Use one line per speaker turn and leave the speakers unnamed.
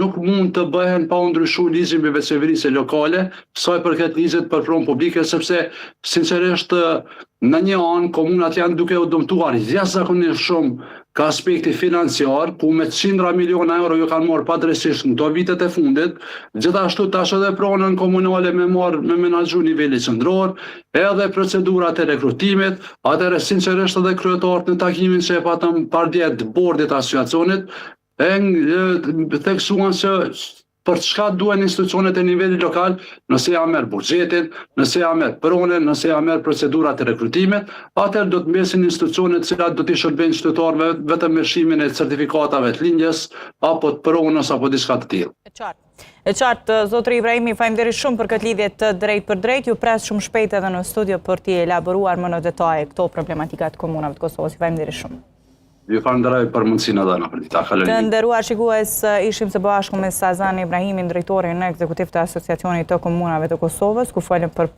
nuk mund të bëhen pa u ndryshu ligji mbi veçeverisë lokale, sa i përket ligjit për pronë publike, sepse sinqerisht në një anë komunat janë duke u dëmtuar jashtëzakonisht shumë ka aspekti financiar, ku me qindra miliona euro ju kanë marrë padrejtisht në këto vitet e fundit, gjithashtu tash edhe pronën komunale me menaxhu niveli qendror, edhe procedurat e rekrutimit, atëherë sinqerisht edhe kryetarët në takimin që e patëm pardje të bordit asociacionit, theksuan se për çka duhen institucionet e nivelit lokal, nëse ja merr buxhetin, nëse ja merr pronën, nëse ja merr procedurat e rekrutimit, atëherë do të mbesin institucionet të cilat do t'i shërbejnë qytetarëve vetëm me shimin e certifikatave të lindjes apo të pronës apo diçka të tillë.
E qartë, zotëri Ibrahimi, faleminderit shumë për këtë lidhje të drejtë për drejtë. Ju pres shumë shpejt edhe në studio për t'i elaboruar më në detaj këto problematikat komunave të Kosovës. Faleminderit shumë.
Ju falenderoj për mundësinë dhënë për ditë.
Të nderuar shikues, ishim së bashku me Sazan Ibrahimin, drejtorin ekzekutiv të Asociacionit të Komunave të Kosovës, ku folëm për